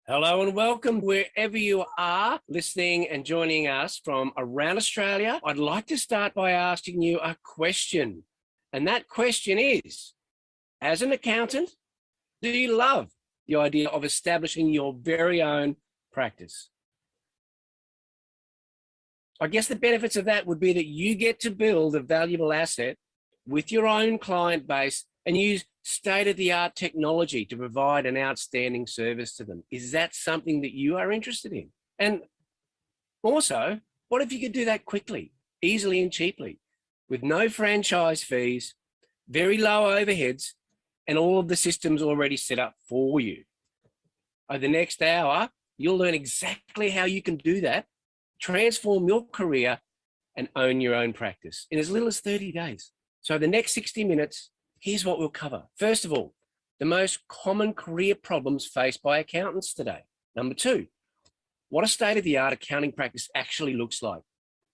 Hello and welcome wherever you are listening and joining us from around Australia. I'd like to start by asking you a question. And that question is, as an accountant, do you love the idea of establishing your very own practice? I guess the benefits of that would be that you get to build a valuable asset with your own client base and use state-of-the-art technology to provide an outstanding service to them. Is that something that you are interested in? And also, what if you could do that quickly, easily and cheaply, with no franchise fees, very low overheads, and all of the systems already set up for you? Over the next hour, you'll learn exactly how you can do that, transform your career, and own your own practice in as little as 30 days. So the next 60 minutes, here's what we'll cover. First of all, the most common career problems faced by accountants today. Number two, what a state-of-the-art accounting practice actually looks like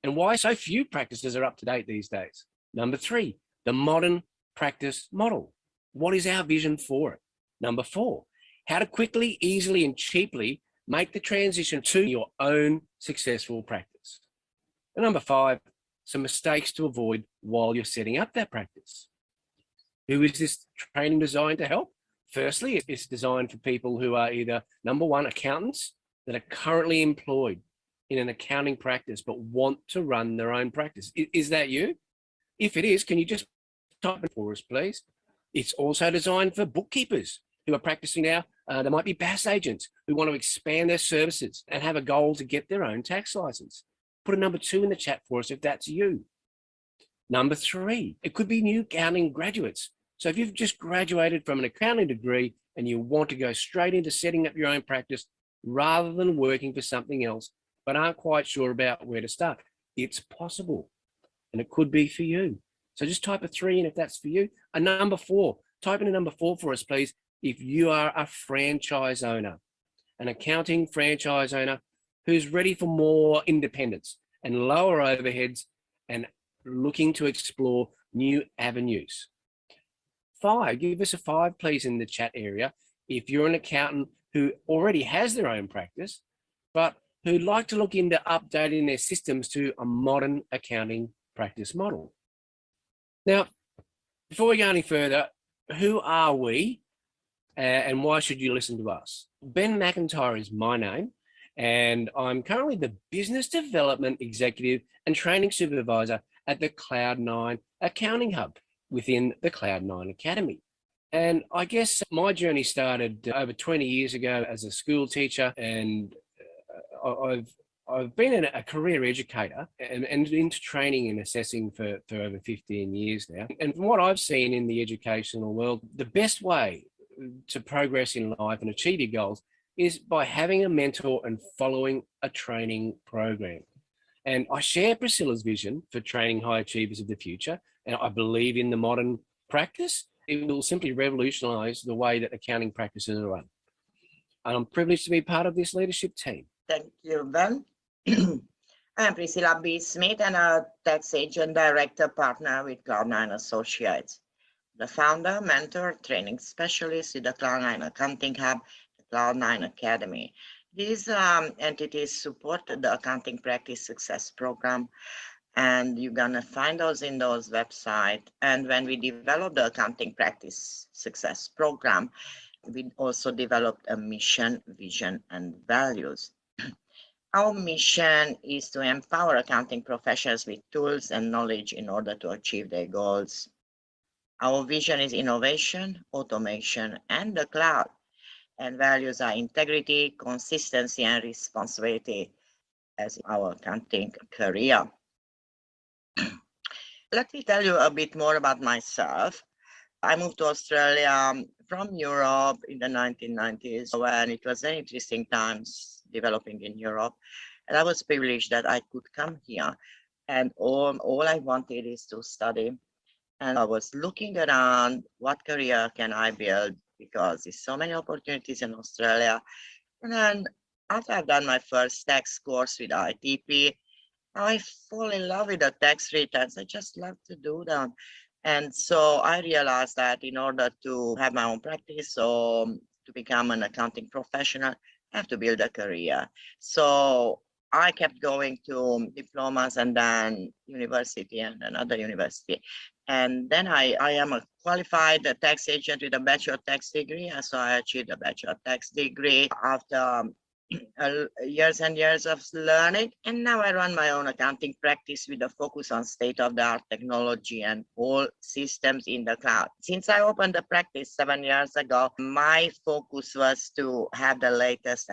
and why so few practices are up to date these days. Number three, the modern practice model. What is our vision for it? Number four, how to quickly, easily, and cheaply make the transition to your own successful practice. And number five, some mistakes to avoid while you're setting up that practice. Who is this training designed to help? Firstly, it's designed for people who are either, number one, accountants that are currently employed in an accounting practice but want to run their own practice. Is that you? If it is, can you just type it for us, please? It's also designed for bookkeepers who are practicing now. There might be BAS agents who want to expand their services and have a goal to get their own tax license. Put a number two in the chat for us if that's you. Number three, it could be new accounting graduates. So if you've just graduated from an accounting degree and you want to go straight into setting up your own practice rather than working for something else, but aren't quite sure about where to start, it's possible. And it could be for you. So just type a three in if that's for you. A number four, type in a number four for us, please. If you are a franchise owner, an accounting franchise owner who's ready for more independence and lower overheads and looking to explore new avenues. Five, give us a five, please, in the chat area. If you're an accountant who already has their own practice, but who'd like to look into updating their systems to a modern accounting practice model. Now, before we go any further, who are we and why should you listen to us? Ben McIntyre is my name, and I'm currently the Business Development Executive and Training Supervisor at the Cloud9 Accounting Hub within the Cloud9 Academy. And I guess my journey started over 20 years ago as a school teacher, and I've been a career educator and into training and assessing for over 15 years now. And from what I've seen in the educational world, the best way to progress in life and achieve your goals is by having a mentor and following a training program. And I share Priscilla's vision for training high achievers of the future. And I believe in the modern practice. It will simply revolutionize the way that accounting practices are run. And I'm privileged to be part of this leadership team. Thank you, Ben. I'm Priscilla B. Smith and a tax agent director partner with Cloud9 Associates, the founder, mentor, training specialist with the Cloud9 Accounting Hub, the Cloud9 Academy. These entities support the Accounting Practice Success Program, and you're going to find those in those websites. And when we developed the Accounting Practice Success Program, we also developed a mission, vision, and values. Our mission is to empower accounting professionals with tools and knowledge in order to achieve their goals. Our vision is innovation, automation, and the cloud. And values are integrity, consistency, and responsibility as our accounting career. Let me tell you a bit more about myself. I moved to Australia from Europe in the 1990s when it was very interesting times developing in Europe. And I was privileged that I could come here. And all I wanted is to study. And I was looking around what career can I build because there's so many opportunities in Australia. And then after I've done my first tax course with ITP, I fall in love with the tax returns. I just love to do them. And so I realized that in order to have my own practice or to become an accounting professional, I have to build a career. So I kept going to diplomas and then university and another university. And then I am a qualified tax agent with a bachelor tax degree. And so I achieved a bachelor tax degree after years and years of learning. And now I run my own accounting practice with a focus on state-of-the-art technology and all systems in the cloud. Since I opened the practice 7 years ago, my focus was to have the latest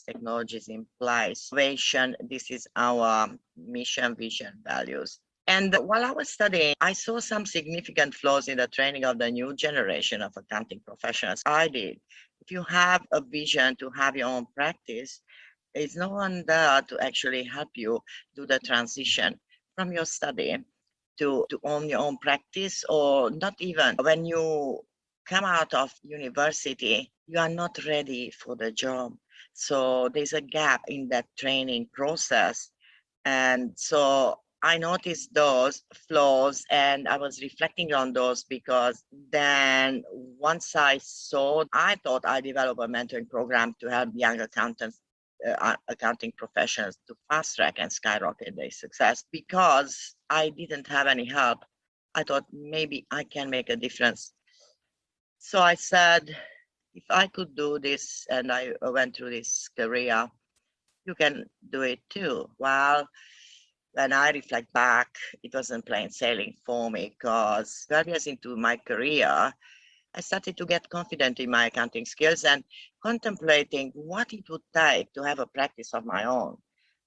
technologies in place. Innovation, this is our mission, vision, values. And while I was studying, I saw some significant flaws in the training of the new generation of accounting professionals. I did. If you have a vision to have your own practice, there's no one there to actually help you do the transition from your study to own your own practice, or not even when you come out of university, you are not ready for the job. So there's a gap in that training process. And so I noticed those flaws and I was reflecting on those, because then once I thought I developed a mentoring program to help young accountants, accounting professionals to fast track and skyrocket their success. Because I didn't have any help, I thought maybe I can make a difference. So I said, if I could do this and I went through this career, you can do it too. Well, when I reflect back, it wasn't plain sailing for me, because 12 years into my career, I started to get confident in my accounting skills and contemplating what it would take to have a practice of my own.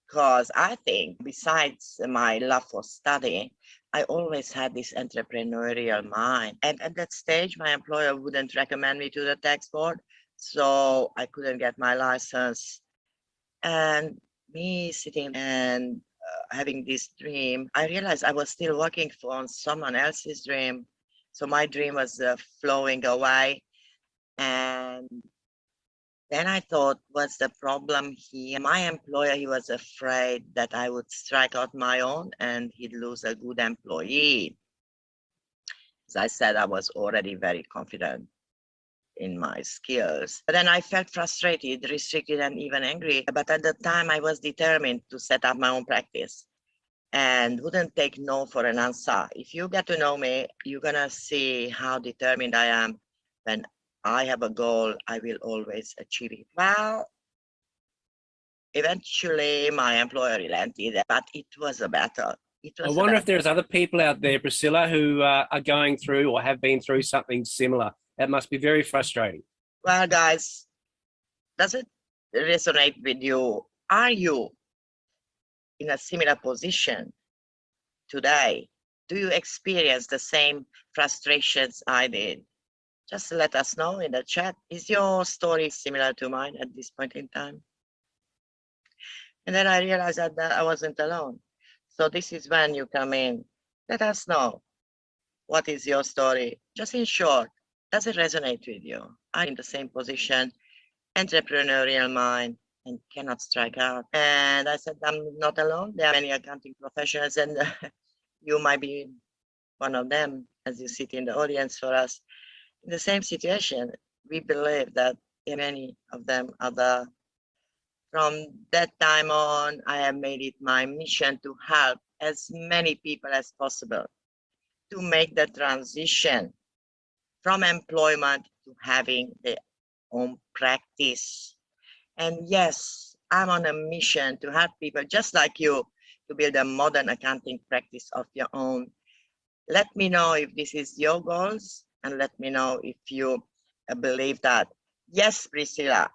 Because I think, besides my love for study, I always had this entrepreneurial mind. And at that stage, my employer wouldn't recommend me to the tax board, so I couldn't get my license. And me sitting and having this dream, I realized I was still working for someone else's dream. So my dream was flowing away. And then I thought, what's the problem here? My employer, he was afraid that I would strike out my own and he'd lose a good employee. As I said, I was already very confident in my skills. But then I felt frustrated, restricted, and even angry. But at the time, I was determined to set up my own practice and wouldn't take no for an answer. If you get to know me, you're gonna see how determined I am. When I have a goal, I will always achieve it. Well, eventually my employer relented, but it was a battle. I wonder if there's other people out there, Priscilla, who are going through or have been through something similar. That must be very frustrating. Well, guys, does it resonate with you? Are you in a similar position today? Do you experience the same frustrations I did? Just let us know in the chat. Is your story similar to mine at this point in time? And then I realized that I wasn't alone. So this is when you come in. Let us know. What is your story? Just in short, does it resonate with you? I'm in the same position, entrepreneurial mind, and cannot strike out. And I said, I'm not alone. There are many accounting professionals, and you might be one of them as you sit in the audience for us. In the same situation, we believe that many of them are there. From that time on, I have made it my mission to help as many people as possible to make the transition from employment to having their own practice. And yes, I'm on a mission to help people just like you to build a modern accounting practice of your own. Let me know if this is your goals, and let me know if you believe that. Yes, Priscilla,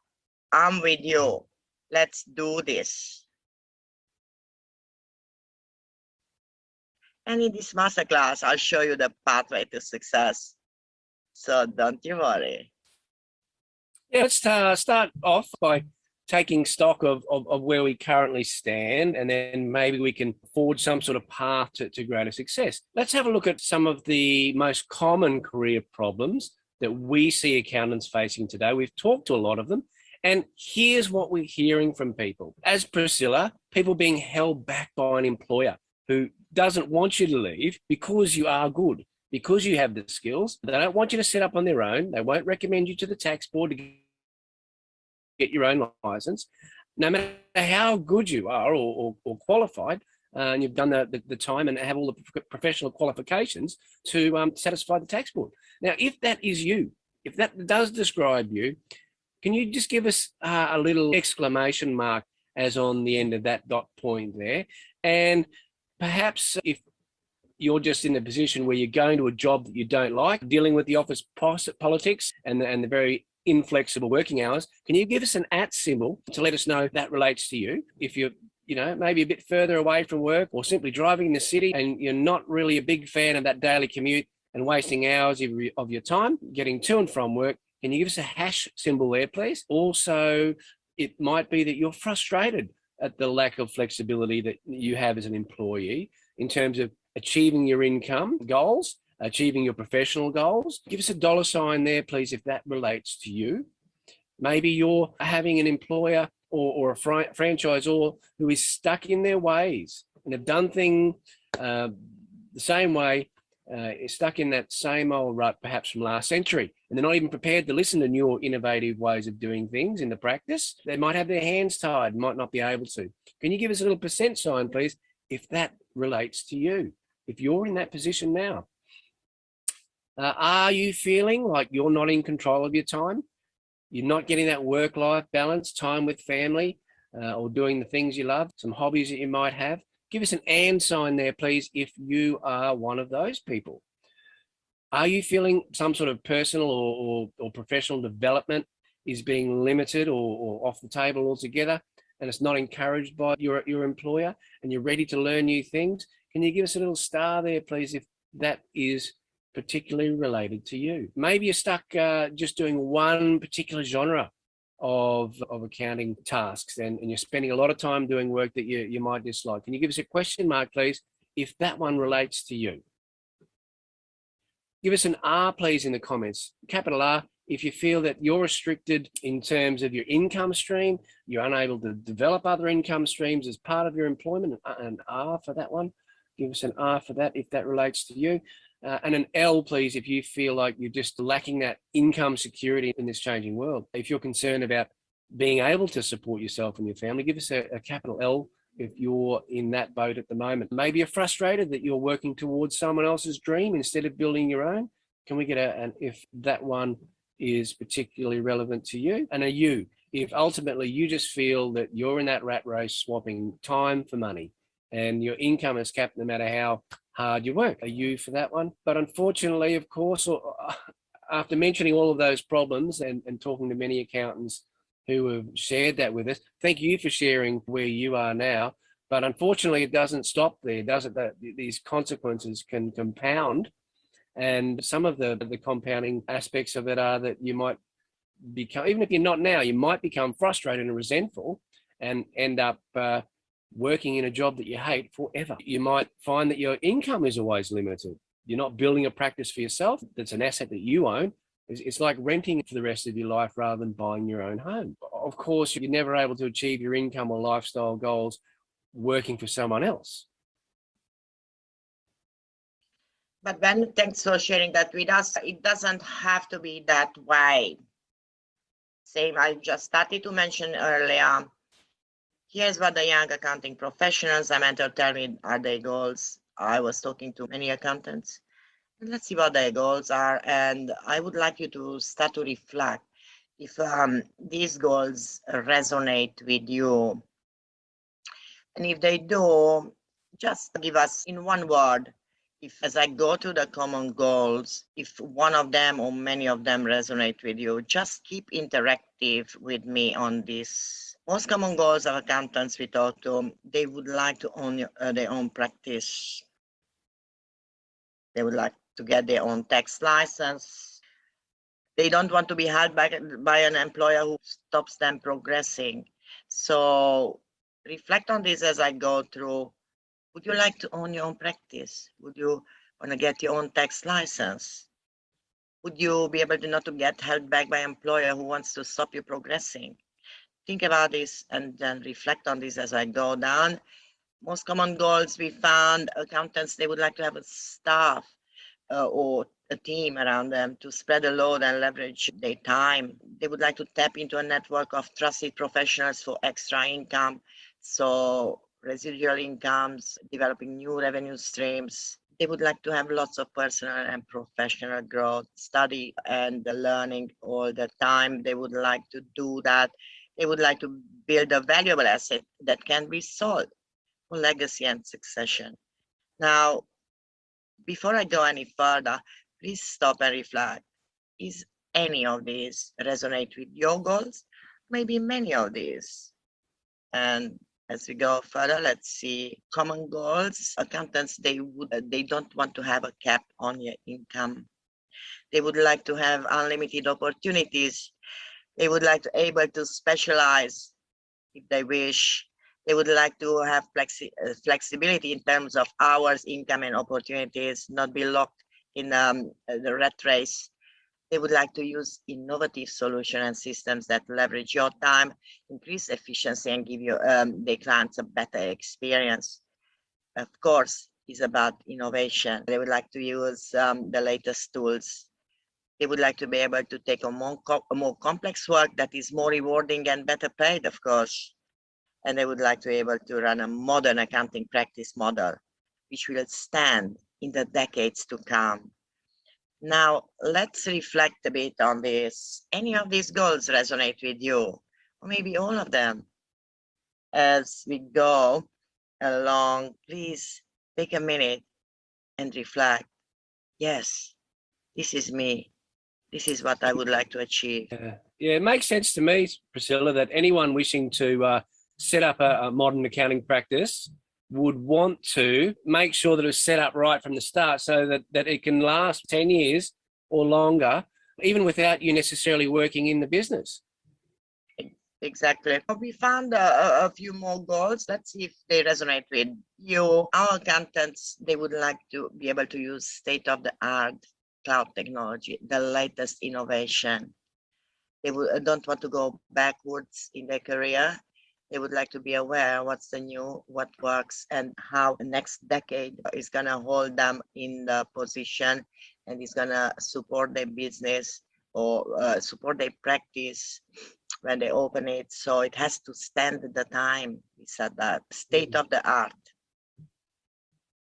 I'm with you. Let's do this. And in this masterclass, I'll show you the pathway to success. So don't you worry. Yeah, let's start off by taking stock of where we currently stand, and then maybe we can forge some sort of path to greater success. Let's have a look at some of the most common career problems that we see accountants facing today. We've talked to a lot of them, and here's what we're hearing from people. As Priscilla, people being held back by an employer who doesn't want you to leave because you are good, because you have the skills. They don't want you to set up on their own. They won't recommend you to the tax board to get your own license, no matter how good you are or qualified, and you've done the time and have all the professional qualifications to satisfy the tax board. Now, if that is you, if that does describe you, can you just give us a little exclamation mark as on the end of that dot point there? And perhaps if you're just in a position where you're going to a job that you don't like, dealing with the office politics and the very inflexible working hours, can you give us an @ symbol to let us know that relates to you? If you're, maybe a bit further away from work or simply driving in the city and you're not really a big fan of that daily commute and wasting hours of your time getting to and from work, can you give us a # symbol there, please? Also, it might be that you're frustrated at the lack of flexibility that you have as an employee in terms of achieving your income goals, achieving your professional goals. Give us a $ there, please, if that relates to you. Maybe you're having an employer or a franchisor who is stuck in their ways and have done things the same way, is stuck in that same old rut, perhaps from last century, and they're not even prepared to listen to new or innovative ways of doing things in the practice. They might have their hands tied, might not be able to. Can you give us a little %, please, if that relates to you, if you're in that position now? Are you feeling like you're not in control of your time? You're not getting that work-life balance, time with family, or doing the things you love, some hobbies that you might have? Give us an and sign there, please, if you are one of those people. Are you feeling some sort of personal or professional development is being limited or off the table altogether, and it's not encouraged by your employer, and you're ready to learn new things? Can you give us a little star there, please, if that is particularly related to you? Maybe you're stuck just doing one particular genre of accounting tasks, and you're spending a lot of time doing work that you might dislike. Can you give us a question mark, please, if that one relates to you? Give us an R, please, in the comments, capital R, if you feel that you're restricted in terms of your income stream, you're unable to develop other income streams as part of your employment. An R for that one. Give us an R for that if that relates to you. And an L, please, if you feel like you're just lacking that income security in this changing world. If you're concerned about being able to support yourself and your family, give us a capital L if you're in that boat at the moment. Maybe you're frustrated that you're working towards someone else's dream instead of building your own. Can we get an if that one is particularly relevant to you? And a U, if ultimately you just feel that you're in that rat race swapping time for money and your income is capped no matter how hard you work. A U for that one. But unfortunately, of course, after mentioning all of those problems and talking to many accountants who have shared that with us, thank you for sharing where you are now. But unfortunately, it doesn't stop there, does it? That these consequences can compound. And some of the compounding aspects of it are that you might become, even if you're not now, you might become frustrated and resentful and end up working in a job that you hate forever. You might find that your income is always limited. You're not building a practice for yourself that's an asset that you own. It's like renting for the rest of your life rather than buying your own home. Of course, you're never able to achieve your income or lifestyle goals working for someone else. But Ben, thanks for sharing that with us. It doesn't have to be that way. Same, I just started to mention earlier. Here's what the young accounting professionals I mentor tell me are their goals. I was talking to many accountants. Let's see what their goals are. And I would like you to start to reflect if these goals resonate with you. And if they do, just give us in one word, if as I go to the common goals, if one of them or many of them resonate with you, just keep interactive with me on this. Most common goals of accountants we talk to, they would like to own their own practice. They would like to get their own tax license. They don't want to be held back by an employer who stops them progressing. So reflect on this as I go through. Would you like to own your own practice? Would you want to get your own tax license? Would you be able to not to get held back by an employer who wants to stop you progressing? Think about this and then reflect on this as I go down. Most common goals we found, accountants, they would like to have a staff or a team around them to spread the load and leverage their time. They would like to tap into a network of trusted professionals for extra income. So residual incomes, developing new revenue streams. They would like to have lots of personal and professional growth, study and learning all the time. They would like to do that. They would like to build a valuable asset that can be sold for legacy and succession. Now, before I go any further, please stop and reflect. Is any of these resonate with your goals? Maybe many of these. And as we go further, let's see common goals. Accountants, they don't want to have a cap on your income. They would like to have unlimited opportunities. They would like to able to specialize if they wish. They would like to have flexibility in terms of hours, income, and opportunities, not be locked in the rat race. They would like to use innovative solutions and systems that leverage your time, increase efficiency, and give you their clients a better experience. Of course, it's about innovation. They would like to use the latest tools. They would like to be able to take a more complex work that is more rewarding and better paid, of course. And they would like to be able to run a modern accounting practice model, which will stand in the decades to come. Now, let's reflect a bit on this. Any of these goals resonate with you, or maybe all of them? As we go along, please take a minute and reflect. Yes, this is me. This is what I would like to achieve. Yeah, it makes sense to me, Priscilla, that anyone wishing to set up a modern accounting practice would want to make sure that it's set up right from the start so that it can last 10 years or longer, even without you necessarily working in the business. Exactly. We found a few more goals. Let's see if they resonate with you. Our accountants, they would like to be able to use state-of-the-art cloud technology, the latest innovation. They don't want to go backwards in their career. They would like to be aware what's the new, what works, and how the next decade is going to hold them in the position and is going to support their business or support their practice when they open it. So it has to stand the time. We said that state of the art.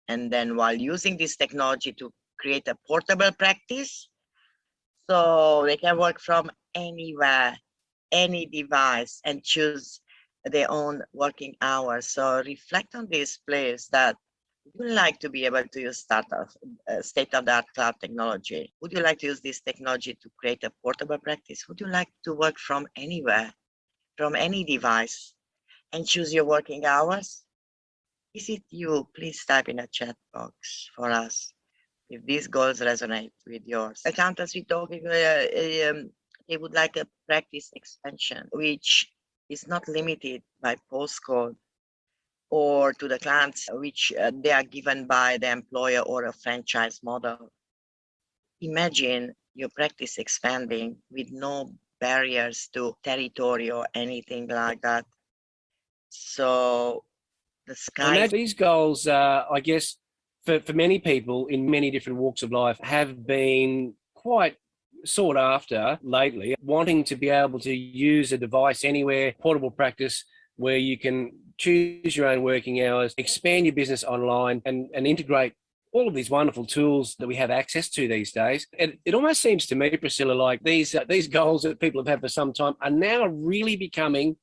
And then while using this technology to create a portable practice, so they can work from anywhere, any device, and choose their own working hours. So reflect on this, please, that would you like to be able to use state-of-the-art cloud technology? Would you like to use this technology to create a portable practice? Would you like to work from anywhere, from any device, and choose your working hours? Is it you? Please type in a chat box for us if these goals resonate with yours. Accountants, we're talking, they would like a practice expansion, which is not limited by postcode or to the clients which they are given by the employer or a franchise model. Imagine your practice expanding with no barriers to territory or anything like that. So the sky. And these goals, I guess, for many people in many different walks of life have been quite sought after lately, wanting to be able to use a device anywhere, portable practice where you can choose your own working hours, expand your business online and integrate all of these wonderful tools that we have access to these days. It almost seems to me, Priscilla, like these goals that people have had for some time are now really becoming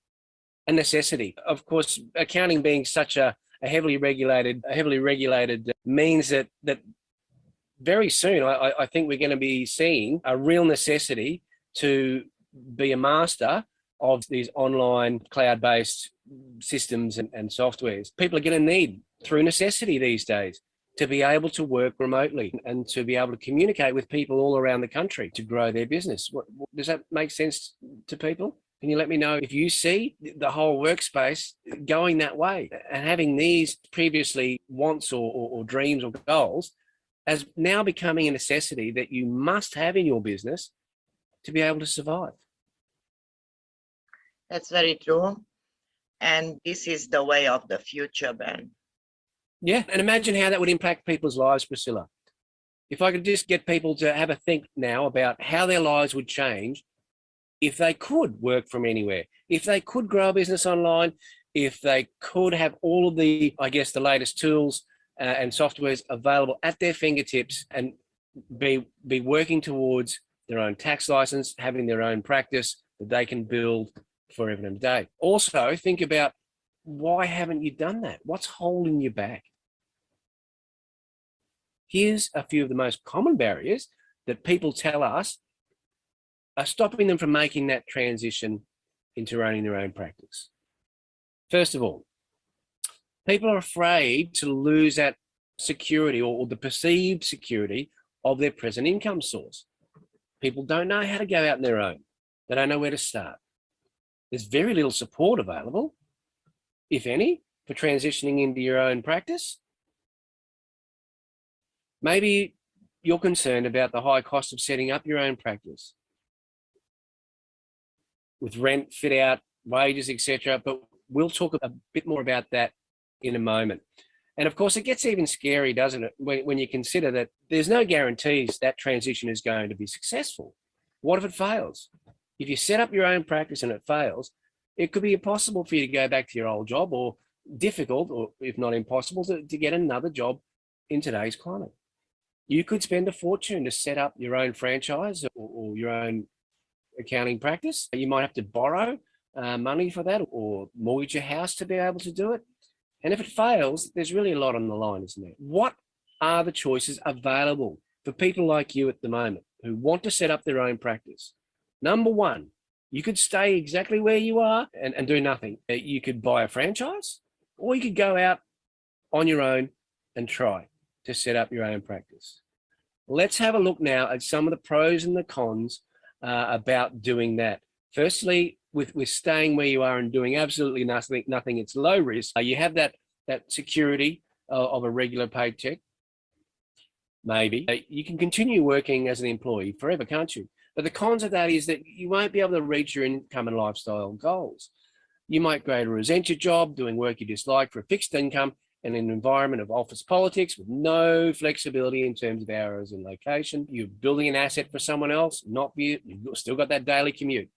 a necessity. Of course, accounting being such a heavily regulated means that very soon, I think we're going to be seeing a real necessity to be a master of these online cloud-based systems and softwares. People are going to need, through necessity these days, to be able to work remotely and to be able to communicate with people all around the country to grow their business. Does that make sense to people? Can you let me know if you see the whole workspace going that way and having these previously wants or dreams or goals as now becoming a necessity that you must have in your business to be able to survive? That's very true. And this is the way of the future, Ben. Yeah, and imagine how that would impact people's lives, Priscilla. If I could just get people to have a think now about how their lives would change if they could work from anywhere, if they could grow a business online, if they could have all of the, I guess, the latest tools and softwares available at their fingertips and be working towards their own tax license, having their own practice that they can build forever and a day. Also, think about, why haven't you done that? What's holding you back? Here's a few of the most common barriers that people tell us are stopping them from making that transition into running their own practice. First of all, people are afraid to lose that security or the perceived security of their present income source. People don't know how to go out on their own. They don't know where to start. There's very little support available, if any, for transitioning into your own practice. Maybe you're concerned about the high cost of setting up your own practice with rent, fit out, wages, etc. But we'll talk a bit more about that in a moment. And of course, it gets even scary, doesn't it, when you consider that there's no guarantees that transition is going to be successful. What if it fails? If you set up your own practice and it fails, it could be impossible for you to go back to your old job, or difficult, or if not impossible, to get another job in today's climate. You could spend a fortune to set up your own franchise or your own accounting practice. You might have to borrow money for that, or mortgage your house to be able to do it. And if it fails, there's really a lot on the line, isn't there? What are the choices available for people like you at the moment who want to set up their own practice? Number one, you could stay exactly where you are and do nothing. You could buy a franchise, or you could go out on your own and try to set up your own practice. Let's have a look now at some of the pros and the cons about doing that. Firstly, with staying where you are and doing absolutely nothing, it's low risk. You have that security of a regular paycheck. Maybe you can continue working as an employee forever, can't you? But the cons of that is that you won't be able to reach your income and lifestyle goals. You might grow to resent your job, doing work you dislike for a fixed income in an environment of office politics with no flexibility in terms of hours and location. You're building an asset for someone else, not for you. You've still got that daily commute.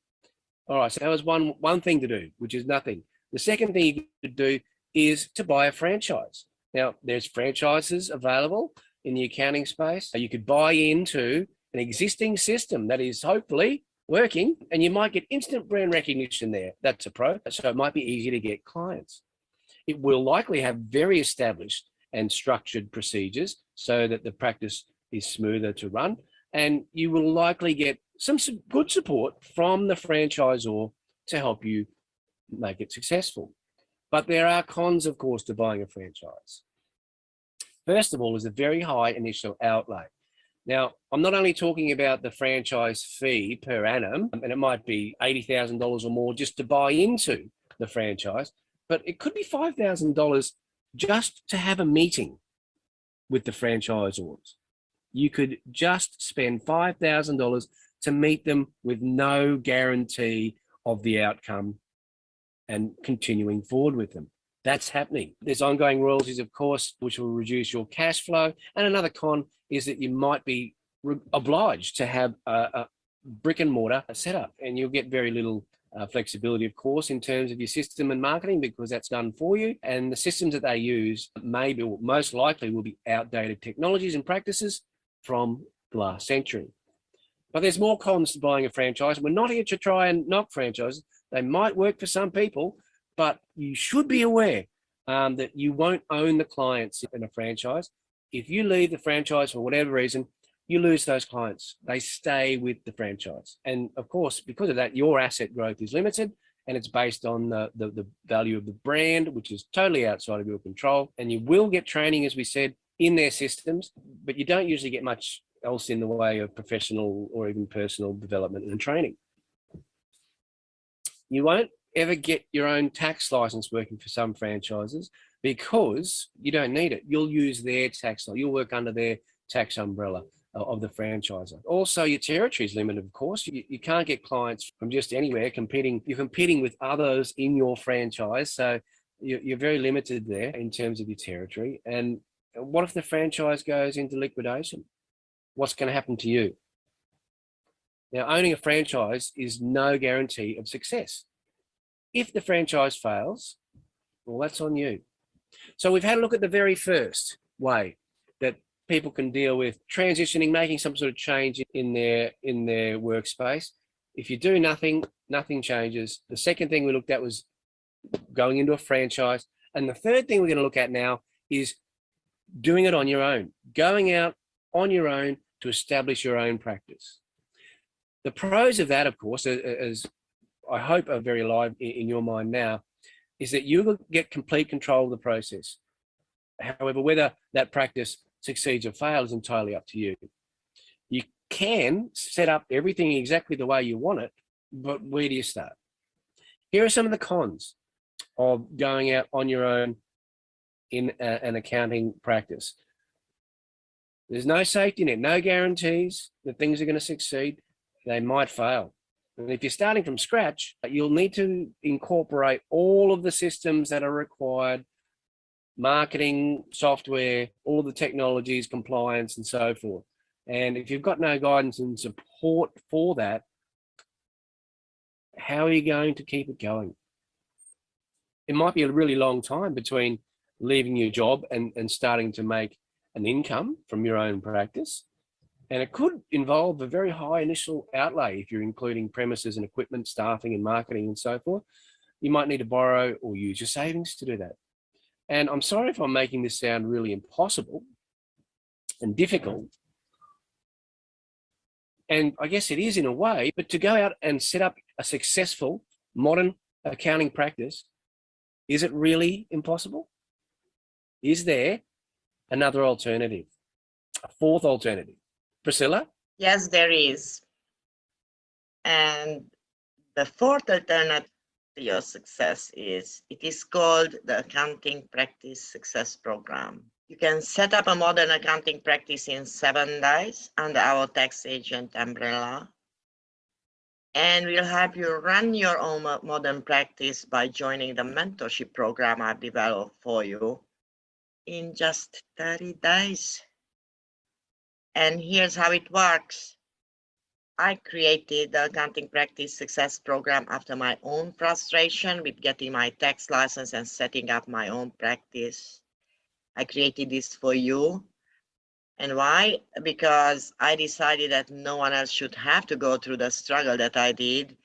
All right, so that was one thing to do, which is nothing. The second thing you could do is to buy a franchise. Now, there's franchises available in the accounting space. You could buy into an existing system that is hopefully working, and you might get instant brand recognition there. That's a pro, so it might be easy to get clients. It will likely have very established and structured procedures so that the practice is smoother to run, and you will likely get some good support from the franchisor to help you make it successful. But there are cons, of course, to buying a franchise. First of all, is a very high initial outlay. Now, I'm not only talking about the franchise fee per annum, and it might be $80,000 or more just to buy into the franchise, but it could be $5,000 just to have a meeting with the franchisors. You could just spend $5,000 to meet them with no guarantee of the outcome and continuing forward with them. That's happening. There's ongoing royalties, of course, which will reduce your cash flow. And another con is that you might be obliged to have a brick and mortar setup, and you'll get very little flexibility, of course, in terms of your system and marketing, because that's done for you. And the systems that they use maybe, or most likely, will be outdated technologies and practices from the last century. But there's more cons to buying a franchise. We're not here to try and knock franchises. They might work for some people, but you should be aware that you won't own the clients in a franchise. If you leave the franchise for whatever reason, you lose those clients. They stay with the franchise. And of course, because of that, your asset growth is limited, and it's based on the value of the brand, which is totally outside of your control. And you will get training, as we said, in their systems, but you don't usually get much else in the way of professional or even personal development and training. You won't ever get your own tax license working for some franchises because you don't need it. You'll use their tax law. You'll work under their tax umbrella of the franchisor. Also, your territory is limited, of course. You can't get clients from just anywhere competing. You're competing with others in your franchise. So you're very limited there in terms of your territory. And what if the franchise goes into liquidation? What's going to happen to you? Now, owning a franchise is no guarantee of success. If the franchise fails, well, that's on you. So we've had a look at the very first way that people can deal with transitioning, making some sort of change in their workspace. If you do nothing, nothing changes. The second thing we looked at was going into a franchise. And the third thing we're going to look at now is doing it on your own, going out on your own to establish your own practice. The pros of that, of course, as I hope are very alive in your mind now, is that you will get complete control of the process. However, whether that practice succeeds or fails is entirely up to you. You can set up everything exactly the way you want it, but where do you start? Here are some of the cons of going out on your own in an accounting practice. There's no safety net, no guarantees that things are going to succeed. They might fail. And if you're starting from scratch, you'll need to incorporate all of the systems that are required, marketing, software, all the technologies, compliance, and so forth. And if you've got no guidance and support for that, how are you going to keep it going? It might be a really long time between leaving your job and starting to make an income from your own practice. And it could involve a very high initial outlay if you're including premises and equipment, staffing and marketing and so forth. You might need to borrow or use your savings to do that. And I'm sorry if I'm making this sound really impossible and difficult. And I guess it is in a way, but to go out and set up a successful modern accounting practice, is it really impossible? Is there another alternative, a fourth alternative? Priscilla? Yes, there is. And the fourth alternative to your success is, it is called the Accounting Practice Success Program. You can set up a modern accounting practice in 7 days under our tax agent umbrella. And we'll help you run your own modern practice by joining the mentorship program I've developed for you in just 30 days. And here's how it works. I created the Accounting Practice Success Program after my own frustration with getting my tax license and setting up my own practice. I created this for you. And why? Because I decided that no one else should have to go through the struggle that I did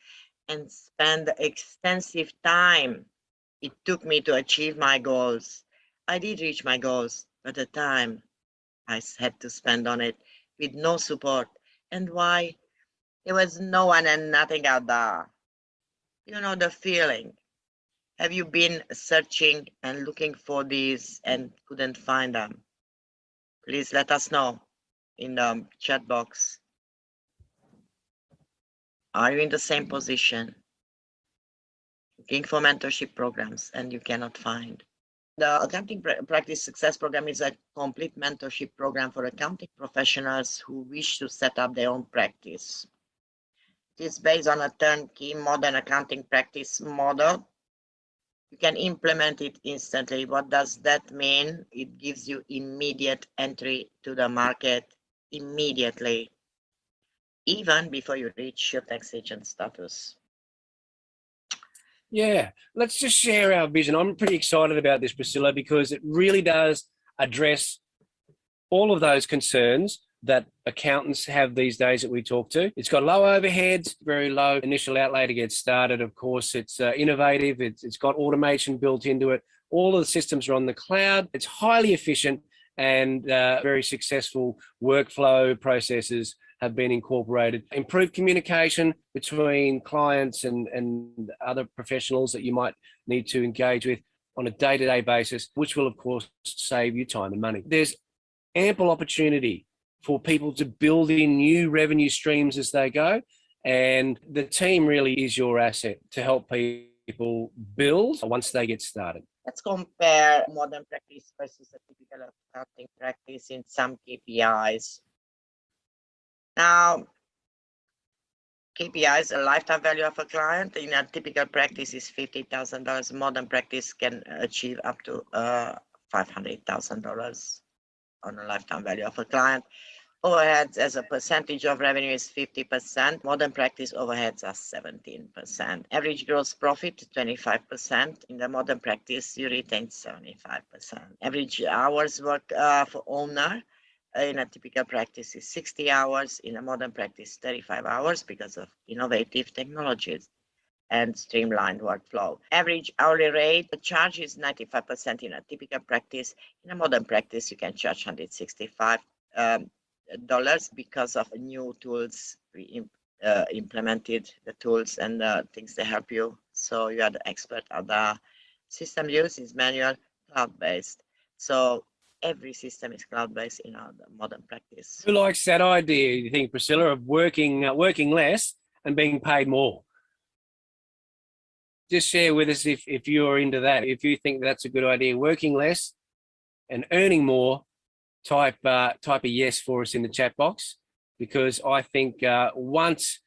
and spend the extensive time it took me to achieve my goals. I did reach my goals, but the time I had to spend on it with no support. And why? There was no one and nothing out there. You know the feeling. Have you been searching and looking for these and couldn't find them? Please let us know in the chat box. Are you in the same position? Looking for mentorship programs and you cannot find? The Accounting Practice Success Program is a complete mentorship program for accounting professionals who wish to set up their own practice. It is based on a turnkey modern accounting practice model. You can implement it instantly. What does that mean? It gives you immediate entry to the market immediately, even before you reach your tax agent status. Yeah, let's just share our vision. I'm pretty excited about this, Priscilla, because it really does address all of those concerns that accountants have these days that we talk to. It's got low overheads, very low initial outlay to get started. Of course, it's innovative. It's got automation built into it. All of the systems are on the cloud. It's highly efficient and very successful workflow processes have been incorporated. Improved communication between clients and other professionals that you might need to engage with on a day-to-day basis, which will, of course, save you time and money. There's ample opportunity for people to build in new revenue streams as they go. And the team really is your asset to help people build once they get started. Let's compare modern practice versus a typical accounting practice in some KPIs. Now, KPIs, a lifetime value of a client in a typical practice is $50,000. Modern practice can achieve up to $500,000 on a lifetime value of a client. Overheads as a percentage of revenue is 50%. Modern practice overheads are 17%. Average gross profit 25%. In the modern practice, you retain 75%. Average hours work for owner in a typical practice is 60 hours. In a modern practice, 35 hours because of innovative technologies and streamlined workflow. Average hourly rate, the charge is 95% in a typical practice. In a modern practice, you can charge $165 because of new tools we implemented, the tools and the things that help you. So you are the expert of the system use is manual, cloud-based. So every system is cloud-based in our modern practice. Who likes that idea, you think, Priscilla, of working less and being paid more? Just share with us if you're into that, if you think that's a good idea, working less and earning more. Type a yes for us in the chat box, because I think once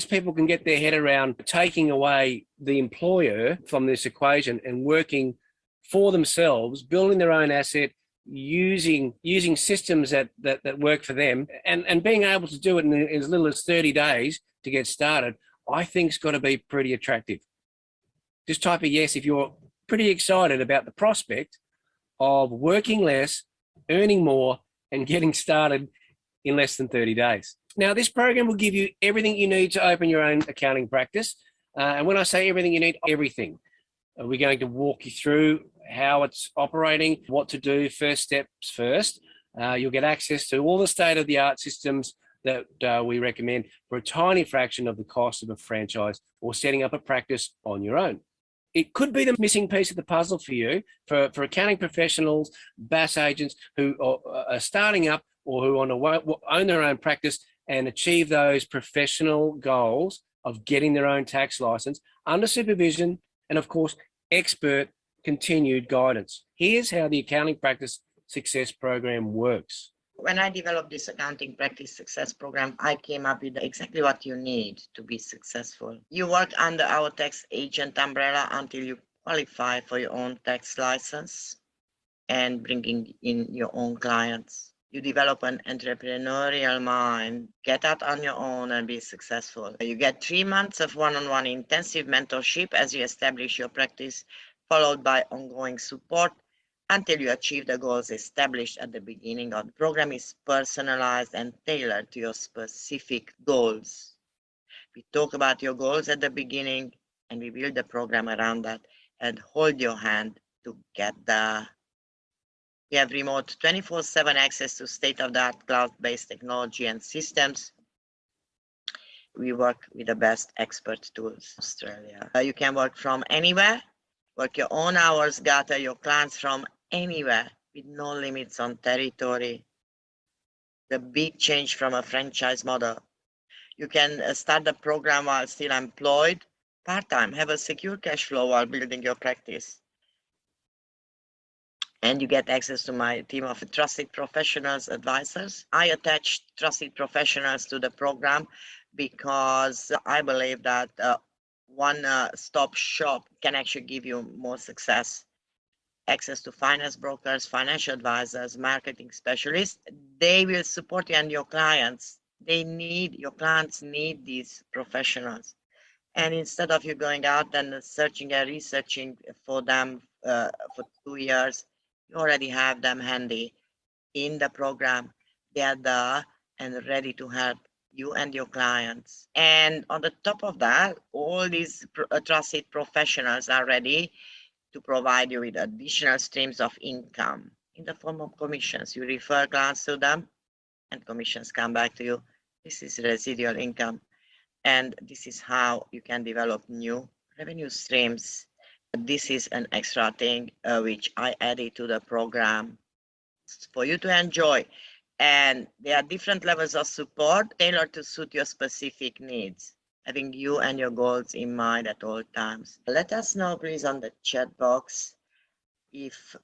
people can get their head around taking away the employer from this equation and working for themselves, building their own asset, using systems that work for them, and being able to do it in as little as 30 days to get started, I think it's got to be pretty attractive. Just type a yes if you're pretty excited about the prospect of working less, earning more, and getting started in less than 30 days. Now, this program will give you everything you need to open your own accounting practice. And when I say everything you need, everything. We're going to walk you through how it's operating, what to do, first steps first. You'll get access to all the state-of-the-art systems that we recommend for a tiny fraction of the cost of a franchise or setting up a practice on your own. It could be the missing piece of the puzzle for you, for accounting professionals, BAS agents who are starting up or who want to own their own practice and achieve those professional goals of getting their own tax license under supervision and, of course, expert continued guidance. Here's how the Accounting Practice Success Program works. When I developed this accounting practice success program, I came up with exactly what you need to be successful. You work under our tax agent umbrella until you qualify for your own tax license and bringing in your own clients. You develop an entrepreneurial mind, get out on your own and be successful. You get 3 months of one-on-one intensive mentorship as you establish your practice, followed by ongoing support until you achieve the goals established at the beginning of the program. Is personalized and tailored to your specific goals. We talk about your goals at the beginning and we build the program around that and hold your hand to get there. We have remote 24/7 access to state-of-the-art cloud-based technology and systems. We work with the best expert tools in Australia. You can work from anywhere, work your own hours, gather your clients from anywhere with no limits on territory. The big change from a franchise model. You can start the program while still employed, part-time, have a secure cash flow while building your practice. And you get access to my team of trusted professionals, advisors. I attach trusted professionals to the program because I believe that one-stop shop can actually give you more success. Access to finance brokers, financial advisors, marketing specialists. They will support you and your clients. Your clients need these professionals. And instead of you going out and searching and researching for them for 2 years, you already have them handy in the program. They are there and ready to help you and your clients. And on the top of that, all these trusted professionals are ready to provide you with additional streams of income in the form of commissions. You refer clients to them and commissions come back to you. This is residual income. And this is how you can develop new revenue streams. This is an extra thing which I added to the program for you to enjoy. And there are different levels of support tailored to suit your specific needs, having you and your goals in mind at all times. Let us know, please, on the chat box if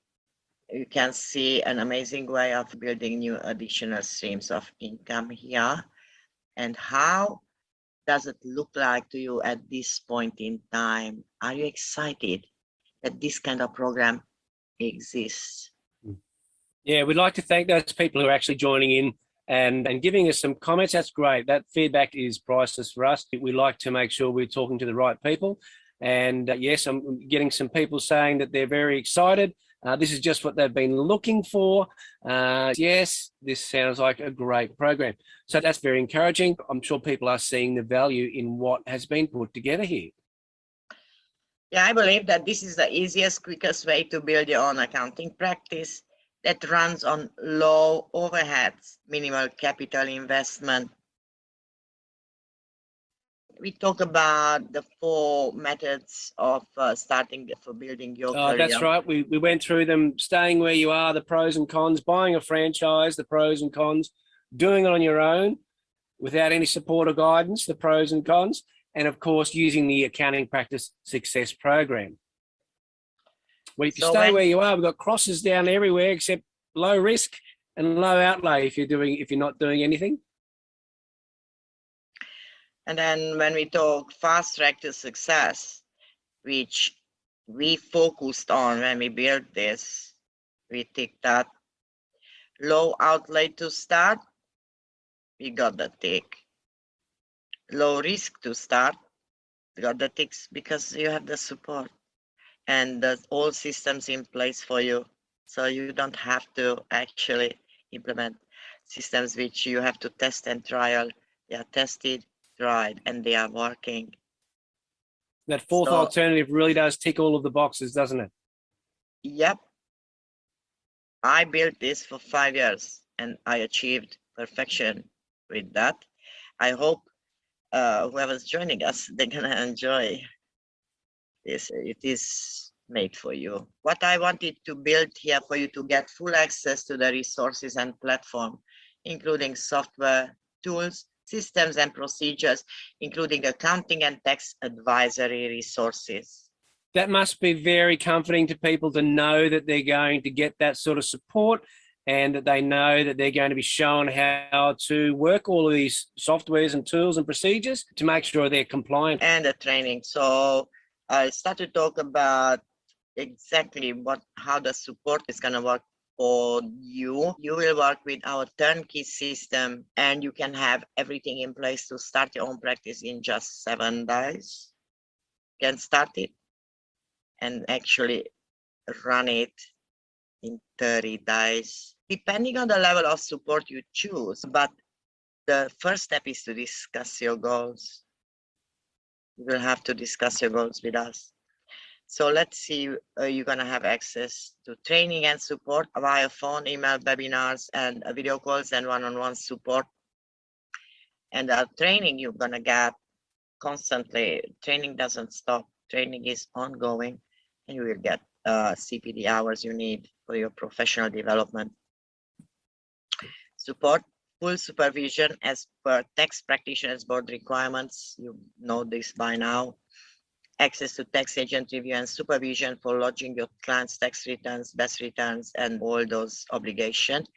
you can see an amazing way of building new additional streams of income here, and how does it look like to you at this point in time? Are you excited that this kind of program exists? Yeah, we'd like to thank those people who are actually joining in and giving us some comments. That's great. That feedback is priceless for us. We like to make sure we're talking to the right people. And yes, I'm getting some people saying that they're very excited. This is just what they've been looking for. Yes, this sounds like a great program. So that's very encouraging. I'm sure people are seeing the value in what has been put together here. Yeah, I believe that this is the easiest, quickest way to build your own accounting practice that runs on low overheads, minimal capital investment. We talk about the 4 methods of starting for building your career. That's right. We went through them, staying where you are, the pros and cons, buying a franchise, the pros and cons, doing it on your own without any support or guidance, the pros and cons, and of course, using the Accounting Practice Success Program. Well, if you stay where you are, we've got crosses down everywhere except low risk and low outlay if you're not doing anything. And then when we talk fast track to success, which we focused on when we built this, we ticked that. Low outlay to start, we got the tick. Low risk to start, we got the ticks because you have the support and all systems in place for you. So you don't have to actually implement systems which you have to test and trial. They are tested, tried, and they are working. That fourth alternative really does tick all of the boxes, doesn't it? Yep. I built this for 5 years and I achieved perfection with that. I hope whoever's joining us, they're gonna enjoy this. It is made for you. What I wanted to build here for you to get full access to the resources and platform, including software, tools, systems and procedures, including accounting and tax advisory resources. That must be very comforting to people to know that they're going to get that sort of support and that they know that they're going to be shown how to work all of these softwares and tools and procedures to make sure they're compliant. And the training. So I start to talk about exactly how the support is going to work for you. You will work with our turnkey system and you can have everything in place to start your own practice in just 7 days. You can start it and actually run it in 30 days, depending on the level of support you choose. But the first step is to discuss your goals. You will have to discuss your goals with us. So let's see, you're going to have access to training and support via phone, email, webinars, and video calls and one-on-one support. And training you're going to get constantly. Training doesn't stop. Training is ongoing, and you will get CPD hours you need for your professional development. Support, full supervision as per tax practitioners board requirements. You know this by now. Access to tax agent review and supervision for lodging your client's tax returns, BES returns, and all those obligations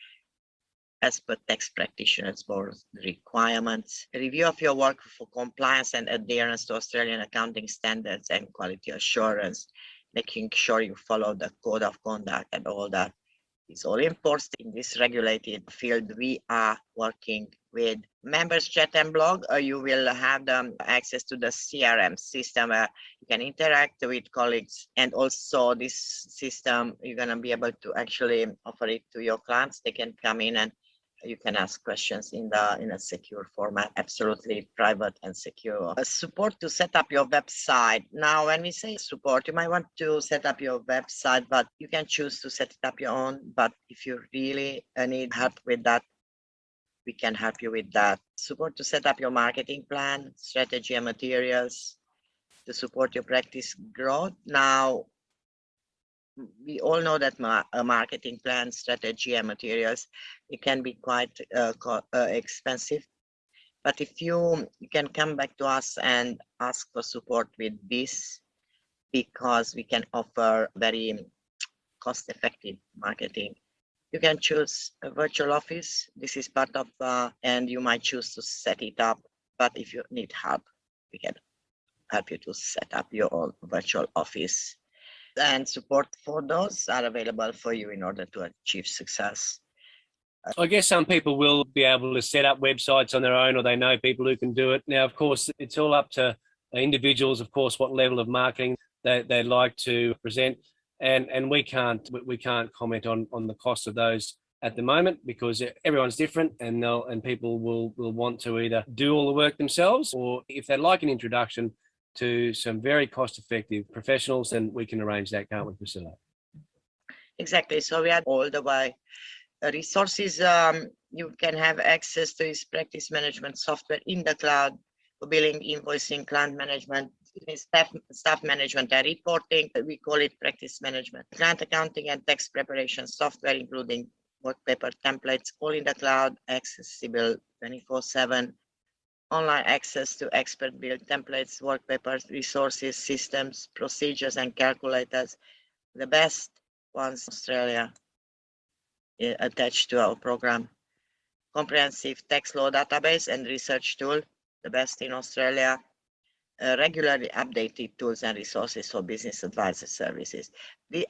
as per tax practitioners board requirements. A review of your work for compliance and adherence to Australian accounting standards and quality assurance, making sure you follow the code of conduct and all that. It's all enforced in this regulated field. We are working with members chat and blog. You will have access to the CRM system where you can interact with colleagues, and also this system you're going to be able to actually offer it to your clients. They can come in and you can ask questions in a secure format, absolutely private and secure. Support to set up your website. Now, when we say support, you might want to set up your website, but you can choose to set it up your own. But if you really need help with that, we can help you with that. Support to set up your marketing plan, strategy and materials to support your practice growth. Now, we all know that a marketing plan, strategy and materials, it can be quite expensive. But if you can come back to us and ask for support with this, because we can offer very cost-effective marketing. You can choose a virtual office. This is part of, and you might choose to set it up. But if you need help, we can help you to set up your own virtual office. And support for those are available for you in order to achieve success. I guess some people will be able to set up websites on their own, or they know people who can do it. Now, of course, it's all up to individuals, of course, what level of marketing they'd like to present. And we can't comment on the cost of those at the moment, because everyone's different, and people will want to either do all the work themselves, or if they'd like an introduction to some very cost-effective professionals, then we can arrange that, can't we, Priscilla? Exactly. So we have all the way resources. You can have access to this practice management software in the cloud for billing, invoicing, client management, staff management and reporting. We call it practice management. Client accounting and tax preparation software, including work paper templates, all in the cloud, accessible 24/7. Online access to expert build templates, work papers, resources, systems, procedures, and calculators. The best ones in Australia attached to our program. Comprehensive tax law database and research tool, the best in Australia. Regularly updated tools and resources for business advisor services.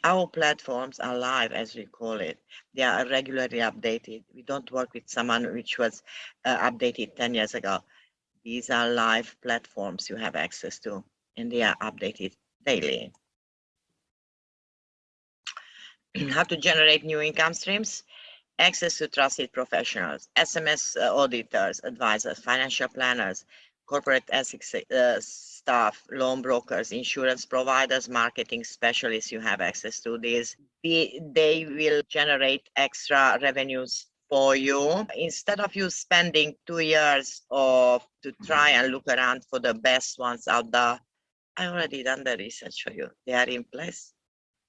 Our platforms are live, as we call it. They are regularly updated. We don't work with someone which was updated 10 years ago. These are live platforms you have access to, and they are updated daily. How to generate new income streams? Access to trusted professionals, SMS auditors, advisors, financial planners, corporate ethics staff, loan brokers, insurance providers, marketing specialists. You have access to these. They will generate extra revenues for you. Instead of you spending 2 years to try and look around for the best ones out there, I already done the research for you. They are in place.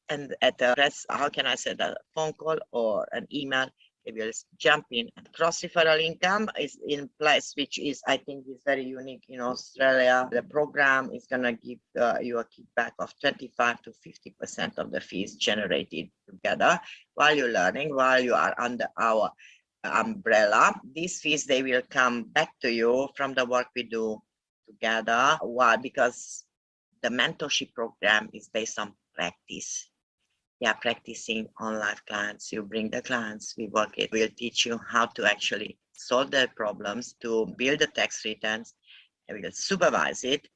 And at the press, how can I say that, phone call or an email, they will jump in. Cross referral income is in place, which is, I think, is very unique in Australia. The program is going to give you a kickback of 25 to 50% of the fees generated together while you're learning, while you are under our umbrella. These fees, they will come back to you from the work we do together. Why? Because the mentorship program is based on practice. We are practicing on live clients. You bring the clients, we work it. We'll teach you how to actually solve their problems, to build the tax returns, and we'll supervise it,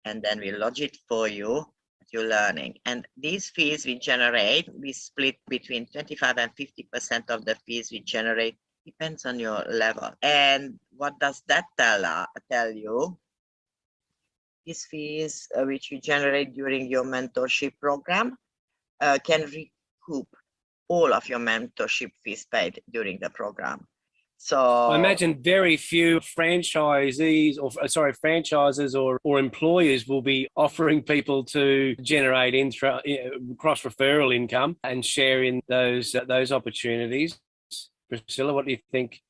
and then we'll lodge it for you. You're learning. And these fees we generate, we split between 25 and 50% of the fees we generate, depends on your level. And what does that tell you? These fees which you generate during your mentorship program can recoup all of your mentorship fees paid during the program. So I imagine very few franchises or employers will be offering people to generate cross referral income and share in those opportunities. Priscilla, what do you think?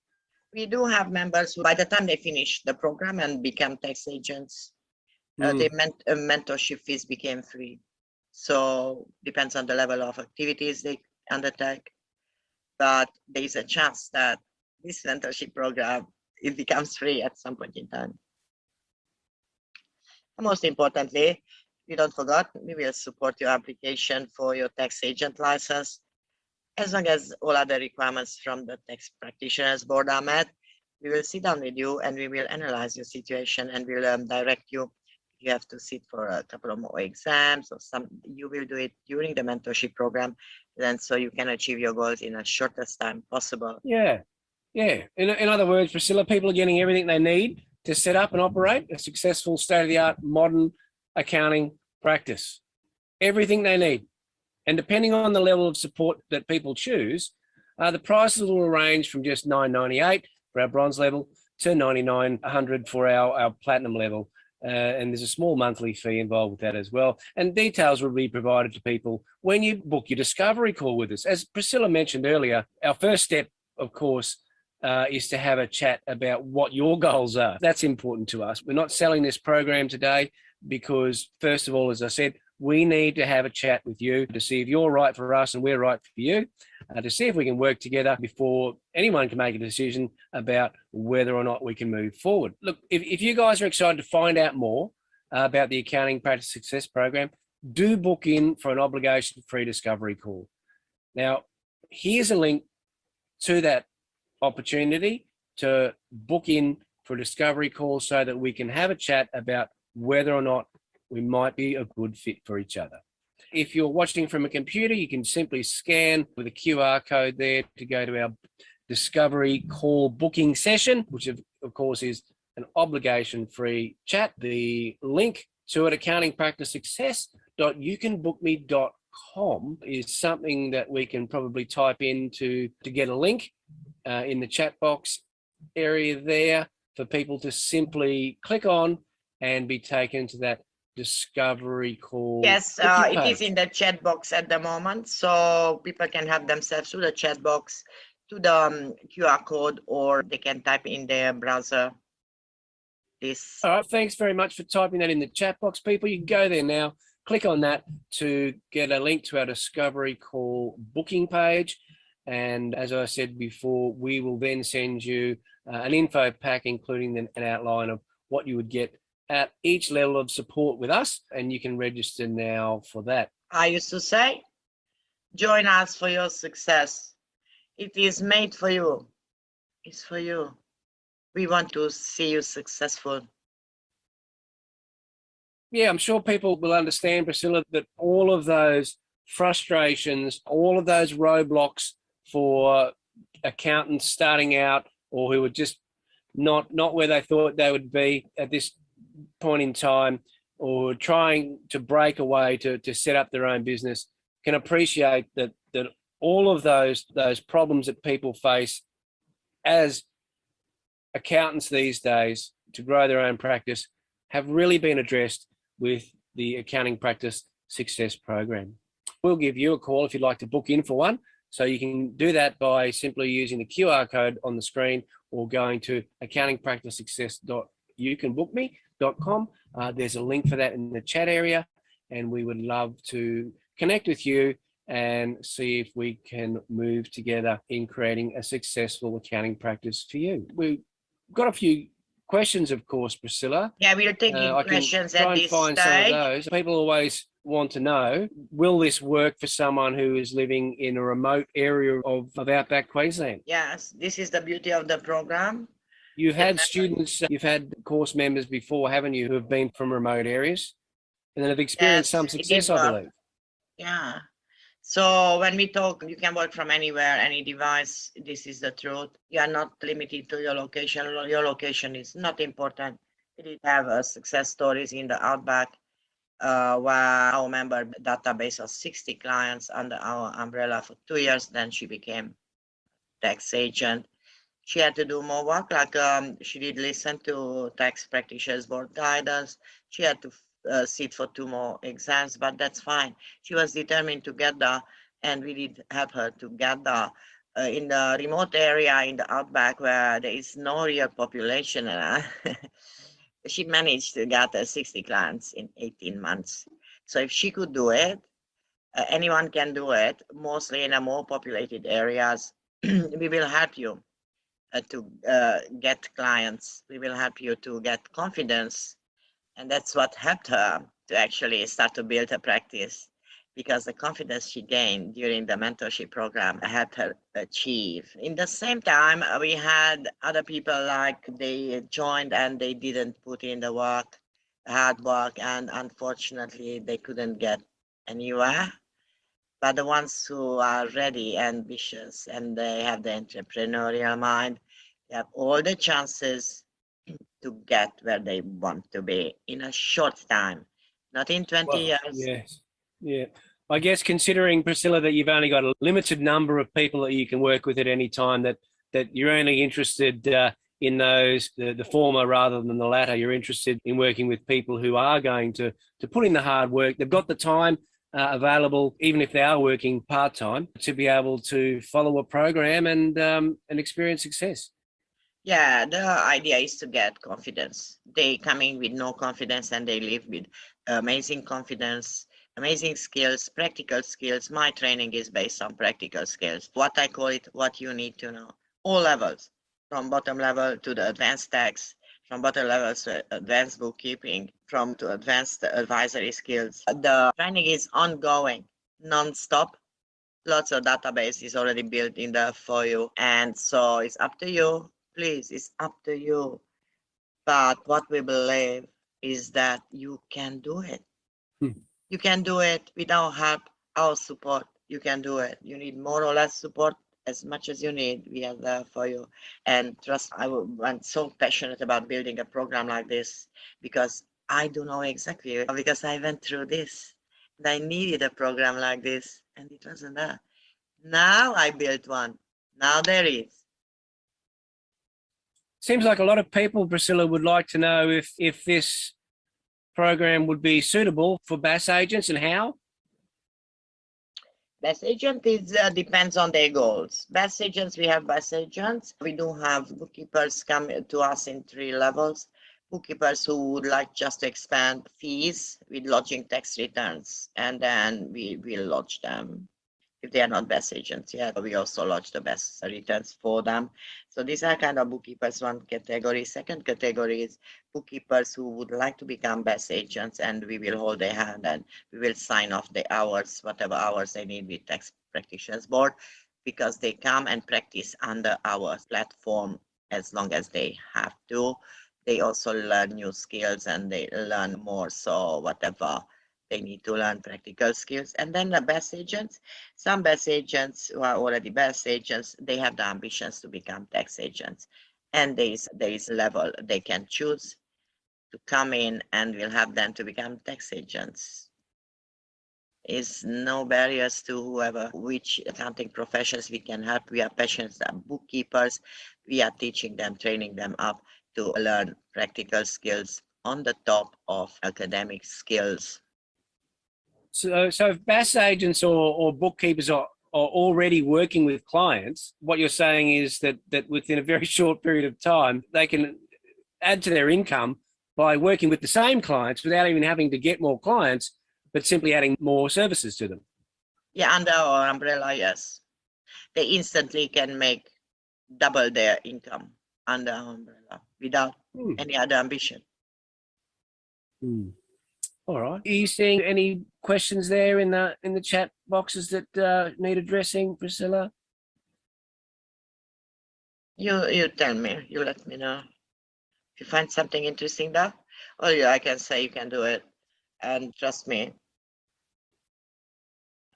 We do have members who, by the time they finish the program and become tax agents, the mentorship fees became free. So depends on the level of activities they undertake, but there is a chance that this mentorship program, it becomes free at some point in time. And most importantly, we don't forget, we will support your application for your tax agent license. As long as all other requirements from the tax practitioners board are met, we will sit down with you and we will analyze your situation and we'll direct you. You have to sit for a couple of more exams or you will do it during the mentorship program, then so you can achieve your goals in the shortest time possible. Yeah. In other words, Priscilla, people are getting everything they need to set up and operate a successful state-of-the-art modern accounting practice. Everything they need. And depending on the level of support that people choose, the prices will range from just $9.98 for our bronze level to $9,900 for our platinum level. And there's a small monthly fee involved with that as well. And details will be provided to people when you book your discovery call with us. As Priscilla mentioned earlier, our first step, of course, is to have a chat about what your goals are. That's important to us. We're not selling this program today because, first of all, as I said, we need to have a chat with you to see if you're right for us and we're right for you, to see if we can work together before anyone can make a decision about whether or not we can move forward. Look, if you guys are excited to find out more about the Accounting Practice Success Program, do book in for an obligation-free discovery call. Now, here's a link to that opportunity to book in for a discovery call so that we can have a chat about whether or not we might be a good fit for each other. If you're watching from a computer, you can simply scan with a QR code there to go to our discovery call booking session, which of course is an obligation-free chat. The link to it, accountingpracticesuccess.youcanbookme.com, is something that we can probably type in to get a link in the chat box area there for people to simply click on and be taken to that discovery call. Yes, it is in the chat box at the moment, so people can help themselves through the chat box to the QR code, or they can type in their browser. This. All right, thanks very much for typing that in the chat box, people. You can go there now, click on that to get a link to our discovery call booking page. And as I said before, we will then send you an info pack, including an outline of what you would get at each level of support with us, and you can register now for that. I used to say, join us for your success. It is made for you. It's for you. We want to see you successful. Yeah, I'm sure people will understand, Priscilla, that all of those frustrations, all of those roadblocks for accountants starting out, or who are just not where they thought they would be at this point in time, or trying to break away to set up their own business, can appreciate that all of those problems that people face as accountants these days to grow their own practice have really been addressed with the Accounting Practice Success Program. We'll give you a call if you'd like to book in for one. So you can do that by simply using the QR code on the screen or going to accountingpracticesuccess.youcanbookme.com. There's a link for that in the chat area, and we would love to connect with you and see if we can move together in creating a successful accounting practice for you. We've got a few questions, of course, Priscilla. Yeah, we're taking questions at this stage. Some of those. People always want to know, will this work for someone who is living in a remote area of outback Queensland? Yes, this is the beauty of the program. You've had students, you've had course members before, haven't you, who have been from remote areas and then have experienced some success, I believe. Yeah. So when we talk, you can work from anywhere, any device. This is the truth. You are not limited to your location. Your location is not important. We did have success stories in the outback where our member database of 60 clients under our umbrella for 2 years. Then she became tax agent. She had to do more work, like she did listen to tax practitioners board guidance. She had to sit for 2 more exams, but that's fine. She was determined to get there, and we did help her to get there. In the remote area in the outback where there is no real population, she managed to get 60 clients in 18 months. So if she could do it, anyone can do it, mostly in the more populated areas. We will help you to get clients. We will help you to get confidence. And that's what helped her to actually start to build a practice, because the confidence she gained during the mentorship program helped her achieve. In the same time, we had other people like they joined and they didn't put in the work, hard work, and unfortunately they couldn't get anywhere. But the ones who are ready, ambitious, and they have the entrepreneurial mind, they have all the chances to get where they want to be in a short time, not in 20 years. Yes, yeah. I guess considering, Priscilla, that you've only got a limited number of people that you can work with at any time, that you're only interested in those, the former rather than the latter. You're interested in working with people who are going to put in the hard work. They've got the time available, even if they are working part-time, to be able to follow a program and experience success. Yeah, the idea is to get confidence. They come in with no confidence and they leave with amazing confidence, amazing skills, practical skills. My training is based on practical skills. What I call it, what you need to know. All levels, from bottom level to the advanced tax, from bottom levels to advanced bookkeeping, to advanced advisory skills. The training is ongoing, non-stop. Lots of database is already built in there for you. And so it's up to you. Please, it's up to you. But what we believe is that you can do it. Hmm. You can do it without help, our support. You can do it. You need more or less support, as much as you need. We are there for you. And trust, I'm so passionate about building a program like this because I do know exactly, because I went through this. And I needed a program like this, and it wasn't there. Now I built one. Now there is. Seems like a lot of people, Priscilla, would like to know if this program would be suitable for BAS agents and how. BAS agent is depends on their goals. BAS agents, we have BAS agents. We do have bookkeepers come to us in 3 levels. Bookkeepers who would like just to expand fees with lodging tax returns, and then we will lodge them. If they are not BAS agents yet, we also lodge the BAS returns for them. So these are kind of bookkeepers, one category. Second category is bookkeepers who would like to become BAS agents, and we will hold their hand and we will sign off the hours, whatever hours they need with Tax Practitioners Board, because they come and practice under our platform as long as they have to. They also learn new skills and they learn more. So whatever they need to learn practical skills. And then the BAS agents, some BAS agents who are already BAS agents, they have the ambitions to become tax agents. And there is a level they can choose to come in, and we'll have them to become tax agents. Is no barriers to whoever, which accounting professions we can help. We are passionate bookkeepers. We are teaching them, training them up to learn practical skills on the top of academic skills. So if BAS agents or bookkeepers are already working with clients, what you're saying is that within a very short period of time, they can add to their income by working with the same clients without even having to get more clients, but simply adding more services to them. Yeah, under our umbrella, yes. They instantly can make double their income under our umbrella without any other ambition. All right. Are you seeing any questions there in the chat boxes that need addressing, Priscilla? You tell me. You let me know. If you find something interesting there, oh yeah, I can say you can do it. And trust me,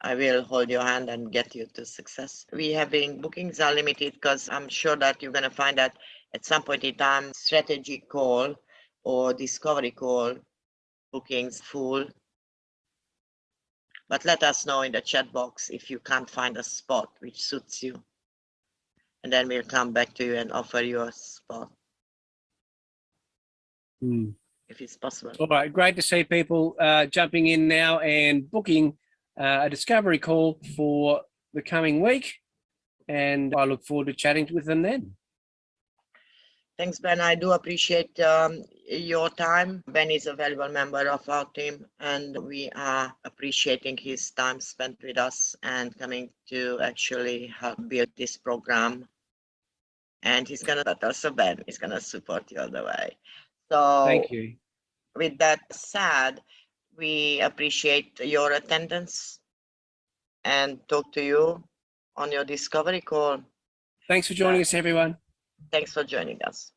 I will hold your hand and get you to success. We having bookings are limited because I'm sure that you're gonna find that at some point in time, strategy call or discovery call bookings full. But let us know in the chat box if you can't find a spot which suits you. And then we'll come back to you and offer you a spot. If it's possible. All right, great to see people jumping in now and booking a discovery call for the coming week. And I look forward to chatting with them then. Thanks, Ben. I do appreciate your time. Ben is a valuable member of our team, and we are appreciating his time spent with us and coming to actually help build this program. And he's gonna, but also Ben is gonna support you all the way. So thank you. With that said, we appreciate your attendance and talk to you on your discovery call. Thanks for joining us, everyone. Thanks for joining us.